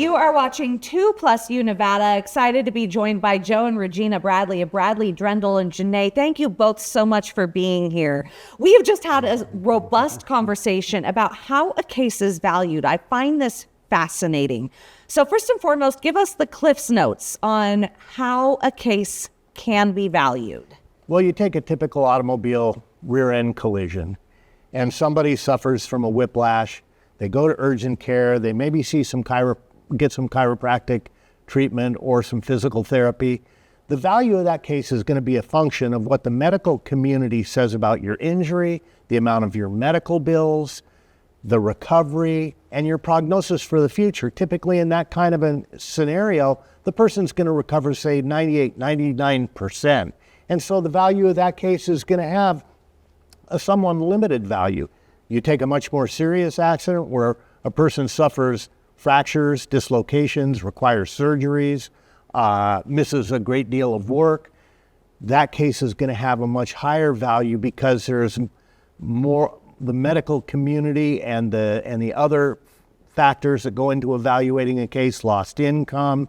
You are watching 2+U Nevada. Excited to be joined by Joe and Regina Bradley of Bradley, Drendel, and Jeanney. Thank you both so much for being here. We have just had a robust conversation about how a case is valued. I find this fascinating. So first and foremost, give us the Cliff's Notes on how a case can be valued. Well, you take a typical automobile rear-end collision, and somebody suffers from a whiplash. They go to urgent care. They maybe see get some chiropractic treatment or some physical therapy. The value of that case is going to be a function of what the medical community says about your injury, the amount of your medical bills, the recovery, and your prognosis for the future. Typically in that kind of a scenario, the person's going to recover, say, 98, 99%. And so the value of that case is going to have a somewhat limited value. You take a much more serious accident where a person suffers fractures, dislocations, requires surgeries, misses a great deal of work. That case is going to have a much higher value because there's more the medical community and the other factors that go into evaluating a case, lost income,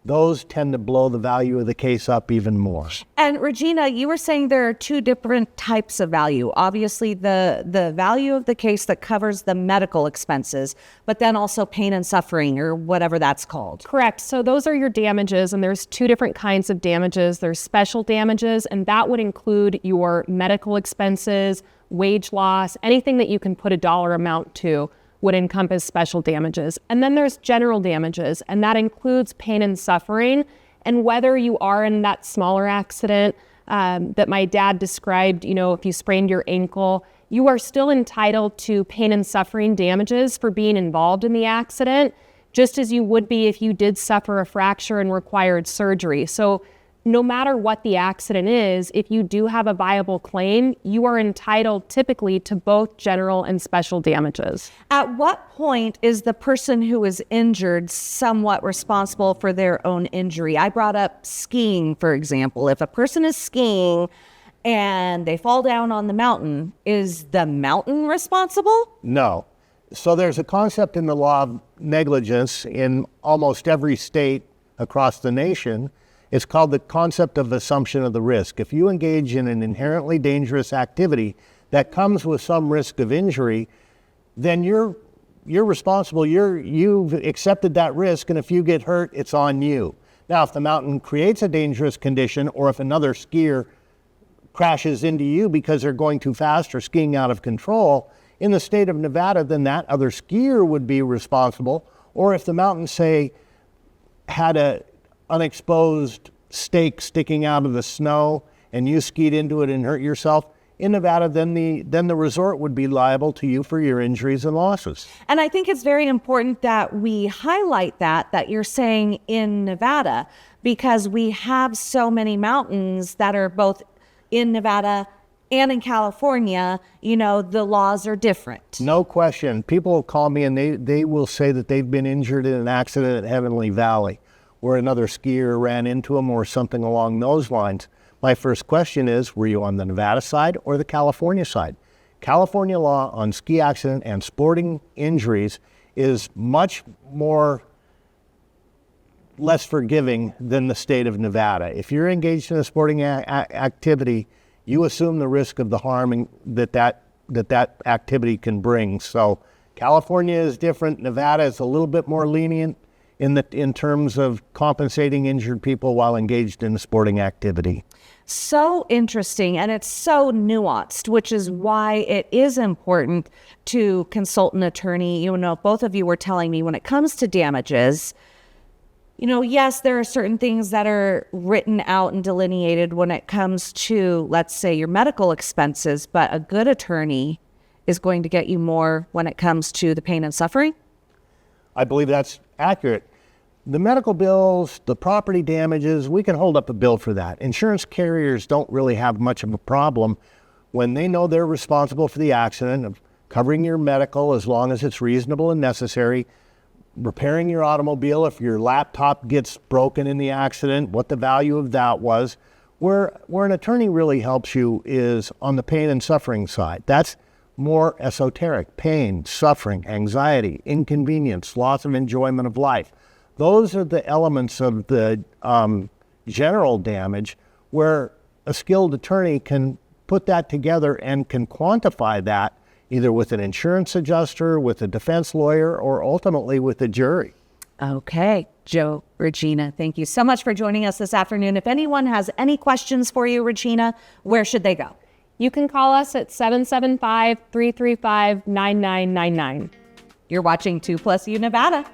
those tend to blow the value of the case up even more. And Regina, you were saying there are two different types of value. Obviously, the value of the case that covers the medical expenses, but then also pain and suffering, or whatever that's called. Correct. So those are your damages, and there's two different kinds of damages. There's special damages, and that would include your medical expenses, wage loss, anything that you can put a dollar amount to would encompass special damages. And then there's general damages, and that includes pain and suffering. And whether you are in that smaller accident that my dad described, if you sprained your ankle, you are still entitled to pain and suffering damages for being involved in the accident, just as you would be if you did suffer a fracture and required surgery. So no matter what the accident is, if you do have a viable claim, you are entitled typically to both general and special damages. At what point is the person who is injured somewhat responsible for their own injury? I brought up skiing, for example. If a person is skiing and they fall down on the mountain, is the mountain responsible? No. So there's a concept in the law of negligence in almost every state across the nation. It's called the concept of assumption of the risk. If you engage in an inherently dangerous activity that comes with some risk of injury, then you're responsible. You've accepted that risk, and if you get hurt, it's on you. Now, if the mountain creates a dangerous condition, or if another skier crashes into you because they're going too fast or skiing out of control, in the state of Nevada, then that other skier would be responsible. Or if the mountain, say, had a unexposed stake sticking out of the snow and you skied into it and hurt yourself, in Nevada, then the resort would be liable to you for your injuries and losses. And I think it's very important that we highlight that you're saying in Nevada, because we have so many mountains that are both in Nevada and in California. The laws are different. No question. People will call me and they will say that they've been injured in an accident at Heavenly Valley, where another skier ran into them or something along those lines. My first question is, were you on the Nevada side or the California side? California law on ski accident and sporting injuries is much less forgiving than the state of Nevada. If you're engaged in a sporting activity, you assume the risk of the harm that activity can bring. So California is different. Nevada is a little bit more lenient in terms of compensating injured people while engaged in a sporting activity. So interesting, and it's so nuanced, which is why it is important to consult an attorney. Both of you were telling me when it comes to damages, yes, there are certain things that are written out and delineated when it comes to, let's say, your medical expenses, but a good attorney is going to get you more when it comes to the pain and suffering. I believe that's accurate. The medical bills, the property damages, we can hold up a bill for that. Insurance carriers don't really have much of a problem when they know they're responsible for the accident of covering your medical as long as it's reasonable and necessary, repairing your automobile if your laptop gets broken in the accident, what the value of that was. Where an attorney really helps you is on the pain and suffering side. That's more esoteric: pain, suffering, anxiety, inconvenience, loss of enjoyment of life. Those are the elements of the general damage where a skilled attorney can put that together and can quantify that either with an insurance adjuster, with a defense lawyer, or ultimately with a jury. Okay, Joe, Regina, thank you so much for joining us this afternoon. If anyone has any questions for you, Regina, where should they go? You can call us at 775-335-9999. You're watching 2+U Nevada.